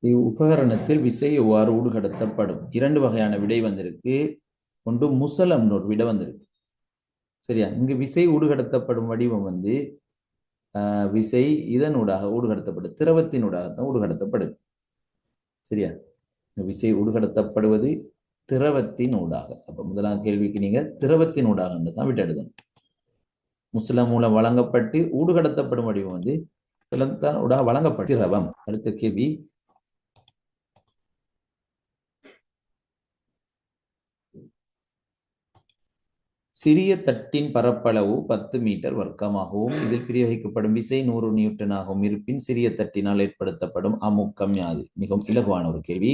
இவ்வுபகரணத்தில் விசை எவ்வாறு ஊடுகடத்தப்படும்? இரண்டு வகையான விடை வந்திருக்கு. ஒன்று முசலம்னு ஒரு விடை வந்திருக்கு. சரியா? இங்கு விசை ஊடுகடத்தப்படும் வடிவம் வந்து விசை இதனூடாக ஊடுகடத்தப்படும், திரவத்தினூடாகத்தான் ஊடுகடத்தப்படுது. சரியா? விசை ஊடுகடத்தப்படுவது திரவத்தினூடாக. அப்ப முதலாம் கேள்விக்கு நீங்க திரவத்தினூடாக தான் விட்டு எழுதணும். முசலம் மூலம் வழங்கப்பட்டு ஊடுகடத்தப்படும் வடிவம் வந்து ஊடாக வழங்கப்பட்ட திரவம். அடுத்த கேள்வி, சிறிய தட்டின் பரப்பளவு 10 மீட்டர் வர்க்கமாகவும் இதில் பிரயோகிக்கப்படும் விசை 100 நியூட்டனாகவும் இருப்பின் சிறிய தட்டினால் ஏற்படுத்தப்படும் அமுக்கம் யாது? மிகவும் இலகுவான ஒரு கேள்வி.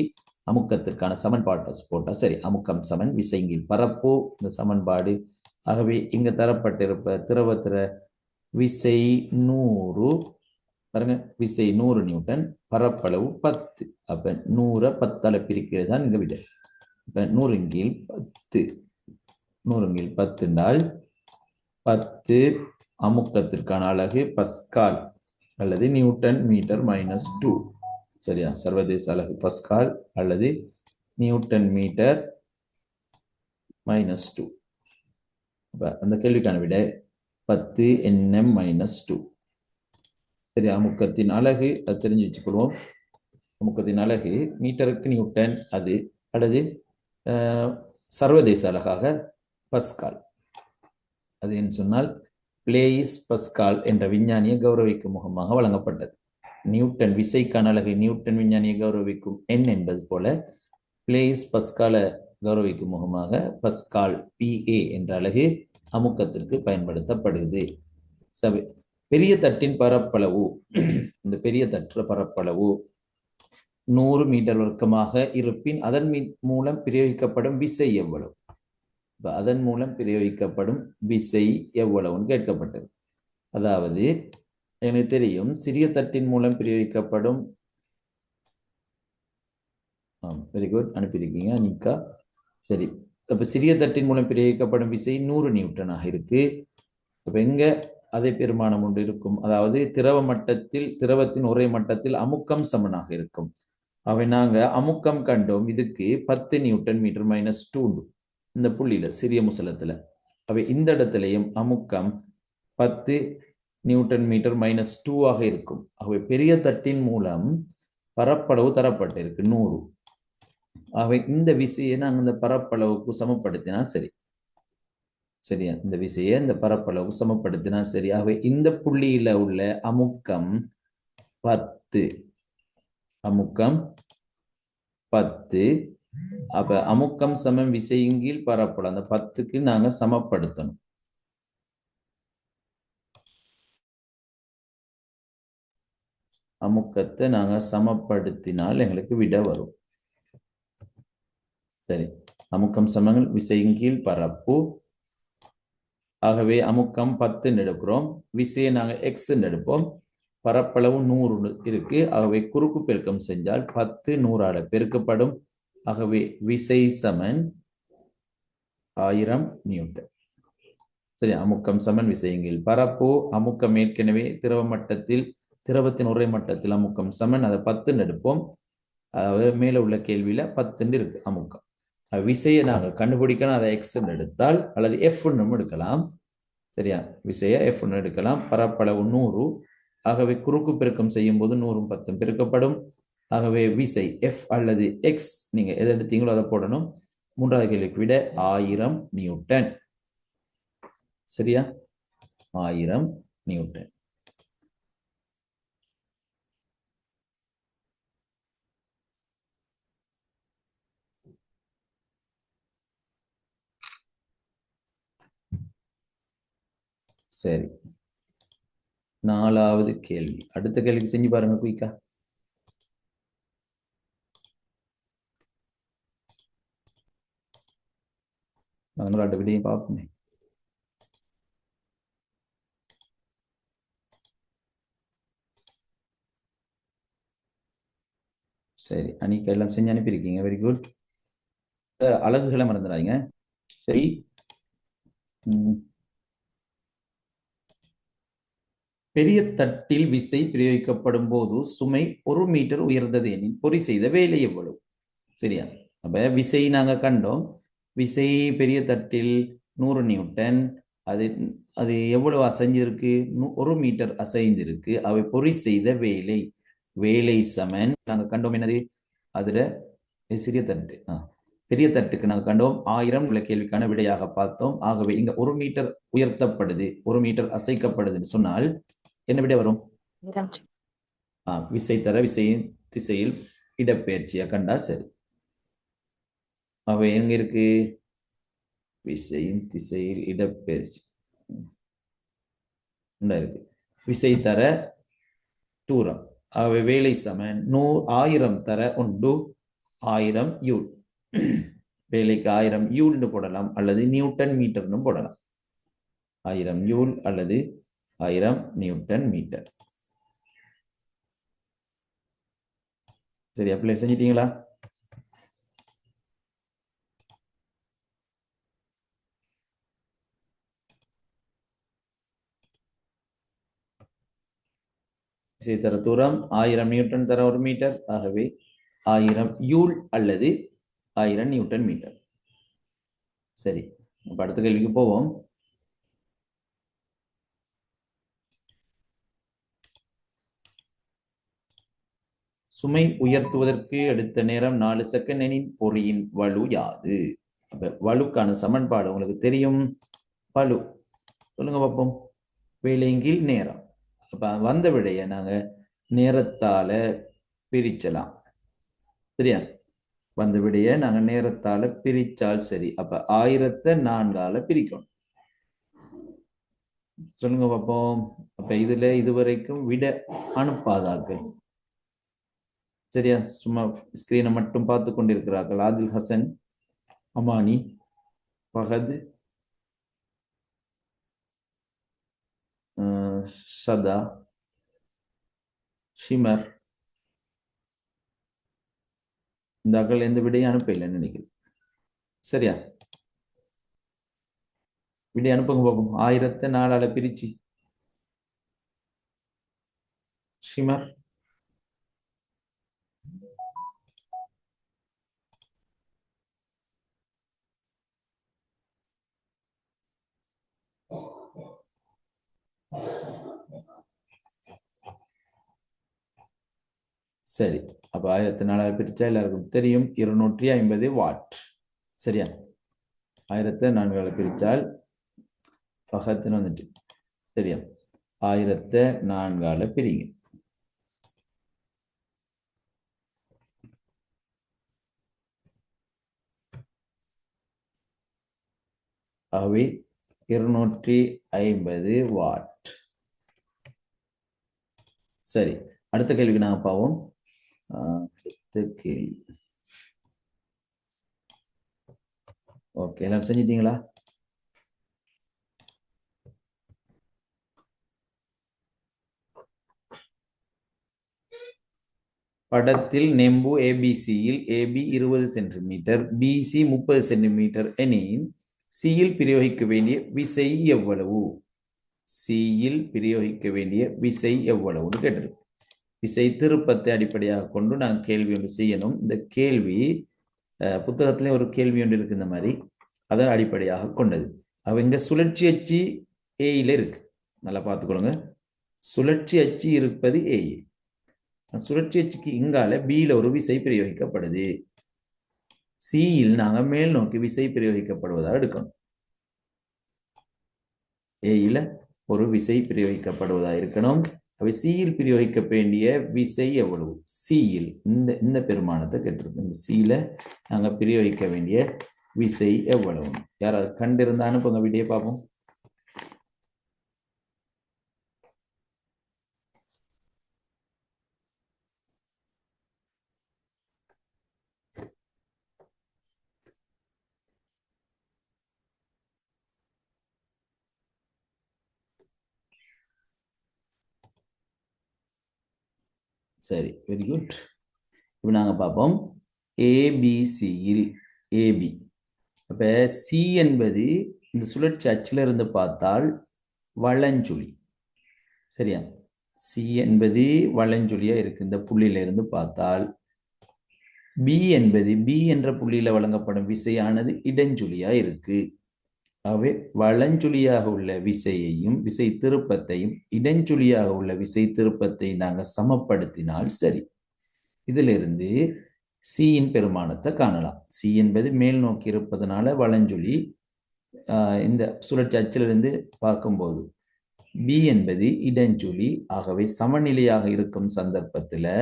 அமுக்கத்திற்கான சமன்பாட்டை போட்டா சரி. அமுக்கம் சமன் விசைங்கில் பரப்பு, இந்த சமன்பாடு. ஆகவே இங்க தரப்பட்டிருப்ப திரவத்திர விசை 100, பாருங்க, விசை 100 நியூட்டன், பரப்பளவு 10. அப்ப 100 10ஆல பிரிக்கிறது தான் இங்க விட. இப்ப 100 கீழ் 10, 100 கீழ் 10 என்றால் 10 அமுக்கத்திற்கான அலகு பஸ்கால் அல்லது நியூட்டன் மீட்டர் -2. சரியா? சர்வதேச அலகு பஸ்கால் அல்லது நியூட்டன் மீட்டர் -2. அந்த கேள்விக்கான விட 10 nm -2. சரி, அமுக்கத்தின் அலகு அது தெரிஞ்சு வச்சுக்கொள்வோம். அமுக்கத்தின் அலகு மீட்டருக்கு நியூட்டன் அது, அல்லது சர்வதேச அலகாக பஸ்கால். அது என்று சொன்னால் பிளேயிஸ் பஸ்கால் என்ற விஞ்ஞானியை கௌரவிக்கும் முகமாக வழங்கப்பட்டது. நியூட்டன் விசைக்கான அலகை நியூட்டன் விஞ்ஞானியை கௌரவிக்கும் எண் என்பது போல பிளேயிஸ் பஸ்காலை கௌரவிக்கும் முகமாக பஸ்கால் PA என்ற அலகு அமுக்கத்திற்கு பயன்படுத்தப்படுகிறது. பெரிய தட்டின் பரப்பளவு, இந்த பெரிய தட்டு பரப்பளவு 100 மீட்டர் வர்க்கமாக இருப்பின் அதன் மூலம் பிரயோகிக்கப்படும் விசை எவ்வளவு? அதன் மூலம் பிரயோகிக்கப்படும் விசை எவ்வளவுன்னு கேட்கப்பட்டது. அதாவது எனக்கு தெரியும் சிறிய தட்டின் மூலம் பிரயோகிக்கப்படும், வெரி குட், அனுப்பியிருக்கீங்க நிக்கா. சரி, அப்ப சிறிய தட்டின் மூலம் பிரயோகிக்கப்படும் விசை 100 நியூட்டனாக இருக்கு. அப்ப எங்க அதே பெருமானம் ஒன்று இருக்கும், அதாவது திரவ மட்டத்தில், திரவத்தின் ஒரே மட்டத்தில் அமுக்கம் சமனாக இருக்கும். அவை நாங்க அமுக்கம் கண்டோம், இதுக்கு 10 நியூட்டன் மீட்டர் -2 இந்த புள்ளியில சிறிய முசலத்துல. அவை இந்த இடத்திலையும் அமுக்கம் 10 நியூட்டன் மீட்டர் -2 ஆக இருக்கும். அவை பெரிய தட்டின் மூலம் பரப்பளவு தரப்பட்டிருக்கு 100. அவை இந்த விசையை நாங்கள் இந்த பரப்பளவுக்கு சமப்படுத்தினா சரி. சரியா? இந்த விசையை இந்த பரப்பளவு சமப்படுத்தினா சரி. ஆகவே இந்த புள்ளியில உள்ள அமுக்கம் 10, அமுக்கம் 10. அப்ப அமுக்கம் சமம் விசையின் கீழ் பரப்பளவு, அந்த 10க்கு நாங்க சமப்படுத்தணும். அமுக்கத்தை நாங்க சமப்படுத்தினால் எங்களுக்கு விட வரும். சரி, அமுக்கம் சமங்கள் விசையின் கீழ் பரப்பு. ஆகவே அமுக்கம் 10 எடுக்கிறோம், விசையை நாங்க X எடுப்போம், பரப்பளவு 100 இருக்கு. ஆகவே குறுக்கு பெருக்கம் செஞ்சால் 10 100ஆல பெருக்கப்படும். ஆகவே விசை சமன் 1000 நியூட்டன். சரி, அமுக்கம் சமன் விசையின் பரப்பு. அமுக்கம் ஏற்கனவே திரவ மட்டத்தில், திரவத்தின் ஒரே மட்டத்தில் அமுக்கம் சமன், அதை 10 எடுப்போம். அதாவது மேல உள்ள கேள்வியில 10 இருக்கு அமுக்கம். விசையை நாங்கள் கண்டுபிடிக்கணும், அதை X எடுத்தால் அல்லது F எடுக்கலாம். சரியா? விசையை F எடுக்கலாம். பரப்பளவு 100. ஆகவே குறுக்கு பெருக்கம் செய்யும் போது 100 10 பெருக்கப்படும். ஆகவே விசை F அல்லது X நீங்க எதை எடுத்தீங்களோ அதை போடணும். மூன்றாவது கேள்விக்கு விட 1000 நியூட்டன். சரியா? 1000 நியூட்டன். சரி, 4வது கேள்வி. அடுத்த கேள்விக்கு செஞ்சு பாருங்க குயிக்கா. நம்மளோட விடையை பார்ப்போமே. சரி, அன்னைக்கு எல்லாம் செஞ்சு அனுப்பியிருக்கீங்க, வெரி குட். அலகுகளை மறந்துடாதீங்க. சரி, பெரிய தட்டில் விசை பிரயோகிக்கப்படும் போது சுமை 1 மீட்டர் உயர்ந்தது எனில் பொறி செய்த வேலை எவ்வளவு? சரியா? அப்ப விசை நாங்க கண்டோம். விசை பெரிய தட்டில் 100 நியூட்டன். அது அது எவ்வளவு அசைஞ்சிருக்கு? 1 மீட்டர் அசைந்திருக்கு. அவை பொறி செய்த வேலை வேலை சமன் நாங்க கண்டோம் என்னது? அதுல சிறிய தட்டு பெரிய தட்டுக்கு நாங்கள் கண்டோம் 1000 உள்ள கேள்விக்கான விடையாக பார்த்தோம். ஆகவே இங்க 1 மீட்டர் உயர்த்தப்படுது, 1 மீட்டர் அசைக்கப்படுதுன்னு சொன்னால் என்ன விடை வரும்? விசை தர விசையின் திசையில் இடப்பெயர்ச்சியா கண்டா சரி. அவை எங்க இருக்கு? விசையின் திசையில் இடப்பெயர்ச்சி இருக்கு. விசை தர தூரம் அவை வேலை சமன் 1000 தர 1 1000 யூல். வேலைக்கு 1000 யூல்னு போடலாம் அல்லது நியூட்டன் மீட்டர்னு போடலாம். 1000 யூல் அல்லது 1000 நியூட்டன் மீட்டர். சரி, அப்ளை செஞ்சிட்டீங்களா? விசை தர தூரம் 1000 நியூட்டன் தர 1 மீட்டர். ஆகவே 1000 யூல் அல்லது 1000 நியூட்டன் மீட்டர். சரி, அடுத்த கேள்விக்கு போவோம். சுமை உயர்த்துவதற்கு எடுத்த நேரம் 4 செகண்ட் எனின் பொறியின் வலு யாது? அப்ப வலுக்கான சமன்பாடு உங்களுக்கு தெரியும். வலு சொல்லுங்க பார்ப்போம். வேலையின் நேரம். அப்ப வந்த விடைய நாங்க நேரத்தால பிரிச்சலாம். சரியா? வந்த விடைய நாங்க நேரத்தால பிரிச்சால் சரி. அப்ப 1000 4ஆல பிரிக்கணும். சொல்லுங்க பார்ப்போம். அப்ப இதுல இதுவரைக்கும் விட அனுப்பாதார்கள். சரியா? சும்மா ஸ்கிரீனை மட்டும் பார்த்து கொண்டிருக்கிறார்கள். ஆதில் ஹசன், அமானி, ஃபஹத், சதா, ஷிமர், இந்த அக்கள் எந்த விடையும் அனுப்பலைன்னு நினைக்கிறேன். சரியா? விடை அனுப்புங்க பார்ப்போம். 1000 4ஆல பிரிச்சு. ஷிமர், சரி. அப்ப 1000 4ஆல பிரிச்சா எல்லாருக்கும் தெரியும் 250 வாட். சரியா? 1000 4ஆல பிரிச்சால் ஃபஹத்னு வந்துட்டு. சரியா? 1000 4ஆல பிரிங்க. ஆகவே 250 வாட். சரி, அடுத்த கேள்விக்கு நாங்கள் பார்ப்போம். அடுத்த கேள்வி. ஓகே, எல்லாரும் செஞ்சிட்டீங்களா? படத்தில் நெம்பு ஏபிசியில் ஏபி 20 சென்டிமீட்டர், பிசி 30 சென்டிமீட்டர் எனின் சியில் பிரயோகிக்க வேண்டிய விசை எவ்வளவு? சியில் பிரயோகிக்க வேண்டிய விசை எவ்வளவுன்னு கேட்டிருக்கு. விசை திருப்பத்தை அடிப்படையாக கொண்டு நான் கேள்வி ஒன்று செய்யணும். இந்த கேள்வி புத்தகத்திலே ஒரு கேள்வி ஒன்று இருக்கு இந்த மாதிரி, அதன் அடிப்படையாக கொண்டது. அவ இங்க சுழற்சி அச்சு ஏயில இருக்கு. நல்லா பார்த்துக்கொள்ளுங்க. சுழற்சி அச்சு இருப்பது ஏயில். சுழற்சி அச்சுக்கு இங்கால பியில ஒரு விசை பிரயோகிக்கப்படுது. சியில் நாங்க மேல் நோக்கி விசை பிரயோகிக்கப்படுவதாக எடுக்கணும். ஏயில ஒரு விசை பிரயோகிக்கப்படுவதாக இருக்கணும். அவை சியில் பிரயோகிக்க வேண்டிய விசை எவ்வளவு? சியில் இந்த பெருமானத்தை கேட்டிருக்கோம். சியில நாங்க பிரயோகிக்க வேண்டிய விசை எவ்வளவு? யாராவது கண்டிருந்தா அனுப்புங்க, விடையை பார்ப்போம். சரி, வெரி குட். இப்போ நாங்க பார்ப்போம். ஏபிசியில் ஏபி. அப்ப சி என்பது இந்த சுழற்சி அச்சில் இருந்து பார்த்தால் வலஞ்சுழி. சரியா? சி என்பது வலஞ்சுழியா இருக்கு இந்த புள்ளியில இருந்து பார்த்தால், பி என்பது பி என்ற புள்ளியில வழங்கப்படும் விசையானது இடஞ்சுழியா இருக்கு. ஆகவே வலஞ்சுழியாக உள்ள விசையையும் விசை திருப்பத்தையும் இடஞ்சுழியாக உள்ள விசை திருப்பத்தை நாங்கள் சமப்படுத்தினால் சரி. இதிலிருந்து சியின் பெருமானத்தை காணலாம். சி என்பது மேல் நோக்கி இருப்பதனால வலஞ்சுழி. இந்த சுழற்சி அச்சிலிருந்து பார்க்கும்போது பி என்பது இடஞ்சுழி. ஆகவே சமநிலையாக இருக்கும் சந்தர்ப்பத்தில்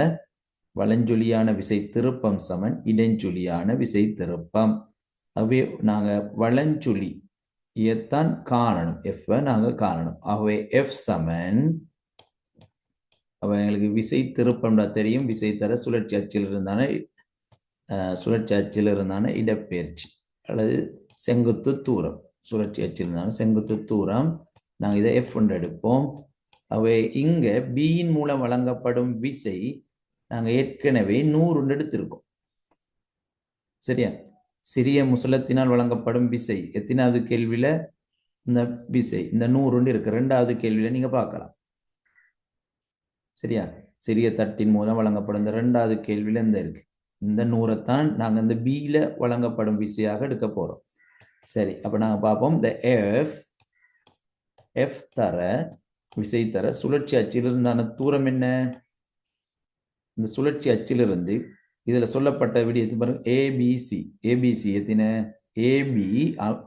வலஞ்சுழியான விசை திருப்பம் சமன் இடஞ்சுழியான விசை திருப்பம். ஆகவே நாங்கள் வலஞ்சுழி இதைத்தான் காணணும், எஃப் நாங்கள் காணணும். ஆகவே எஃப் சமன், அப்போ எங்களுக்கு விசை திருப்பம்டா தெரியும், விசை தர சுழற்சி அச்சில் இருந்தான இடப்பெயர்ச்சி அல்லது செங்குத்து தூரம். சுழற்சி அச்சில் இருந்தான செங்குத்து தூரம். நாங்கள் இதை எஃப் ஒன்று எடுப்போம். அவை இங்கே பியின் மூலம் வழங்கப்படும் விசை நாங்கள் ஏற்கனவே 100 எடுத்திருக்கோம். சரியா? சிறிய முசலத்தினால் வழங்கப்படும் விசை எத்தனாவது கேள்வியில இந்த விசை இந்த 100 இருக்கு. 2வது கேள்வியில நீங்க பார்க்கலாம். சரியா? சிறிய தட்டின் மூலம் வழங்கப்படும் இந்த 2வது கேள்வியில இந்த இருக்கு. இந்த 100 நாங்க இந்த பியில வழங்கப்படும் விசையாக எடுக்க போறோம். சரி, அப்ப நாங்க பார்ப்போம். இந்த எஃப் தர விசை தர சுழற்சி அச்சிலிருந்தான தூரம் என்ன? இந்த சுழற்சி அச்சிலிருந்து இதுல சொல்லப்பட்ட விடயத்தை பாருங்க. ஏபிசி எத்தனை? ஏபி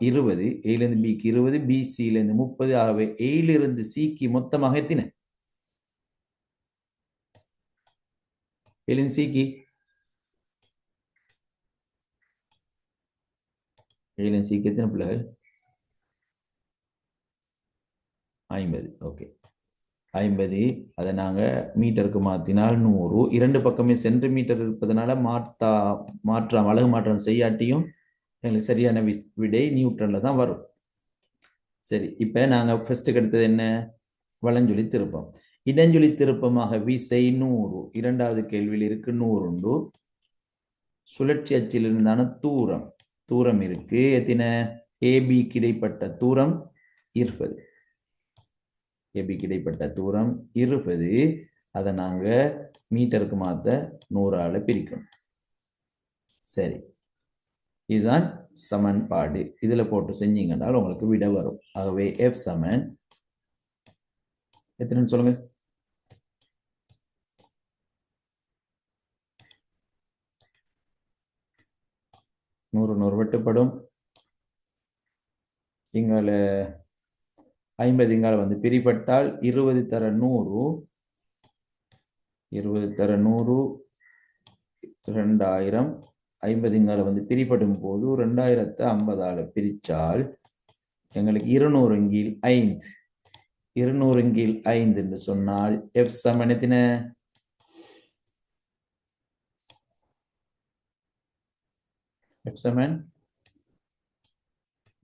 20, ஏலிருந்து பிக்கு 20, பிசியிலிருந்து 30. ஆகவே ஏலிருந்து சிக்கு மொத்தமாக எத்தனை? ஏலிருந்து சிக்கு எத்தனை பிள்ளைகள்? 50. ஓகே, 50. அதை நாங்கள் மீட்டருக்கு மாற்றினால் 100. 2 பக்கமே சென்டிமீட்டர் இருப்பதனால அலகு மாற்றம் செய்யாட்டியும் எங்களுக்கு சரியான விடை நியூட்டன்ல தான் வரும். சரி, இப்போ நாங்கள் ஃபர்ஸ்ட்டுக்கு எடுத்தது என்ன? வலஞ்சுழி திருப்பம். இடஞ்சுழி திருப்பமாக விசை 100. 2வது கேள்வியில் இருக்கு 100 உண்டு. சுழற்சி அச்சில் இருந்தான தூரம் இருக்கு. எத்தனை? ஏபி கிடைப்பட்ட தூரம் 20. ஏபிக்கு இடைப்பட்ட தூரம் 20. அதை நாங்கள் மீட்டருக்கு மாற்ற 100ஆல் பிரிக்கணும். சரி, இதுதான் சமன்பாடு. இதில் போட்டு செஞ்சீங்கன்னால் உங்களுக்கு விட வரும். ஆகவே எஃப் சமன் எத்தனைன்னு சொல்லுங்க? 100 வெட்டுப்படும். இங்கால 50 இங்கால வந்து பிரிப்பட்டால் 20 தர 100, 2000. 50 இங்கால வந்து பிரிப்படும் போது 2000 50ஆல் பிரிச்சால் எங்களுக்கு 200/5. 200/5 என்று சொன்னால் எஃப் சமன் எத்தனை? எஃப் சமன்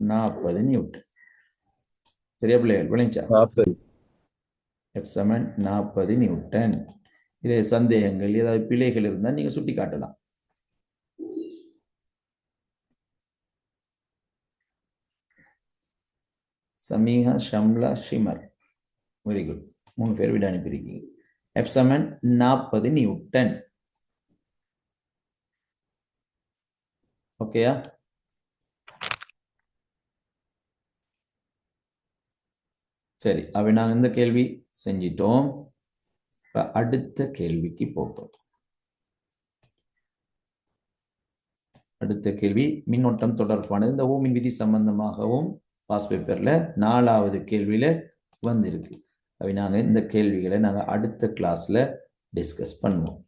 40 நியூட்டன். சரியா பிள்ளைகள்? விளைஞ்சா? எஃப் சமன் 40 நியூட்டன். இதே சந்தேகங்கள் ஏதாவது பிழைகள் இருந்தால் நீங்க சுட்டி காட்டலாம். Sameeha, Shamla, shimmer, very good. 3 பேர் விட அனுப்பியிருக்கீங்க. எஃப் சமன் 40 நியூட்டன். ஓகேயா? சரி, அவை நாங்கள் இந்த கேள்வி செஞ்சிட்டோம். அடுத்த கேள்விக்கு போகிறோம். அடுத்த கேள்வி மின்னோட்டம் தொடர்பானது. இந்த ஓமின் விதி சம்பந்தமாகவும் பாஸ் பேப்பர்ல 4வது கேள்வியில வந்திருக்கு. அவை நாங்கள் இந்த கேள்விகளை நாங்கள் அடுத்த கிளாஸ்ல டிஸ்கஸ் பண்ணுவோம்.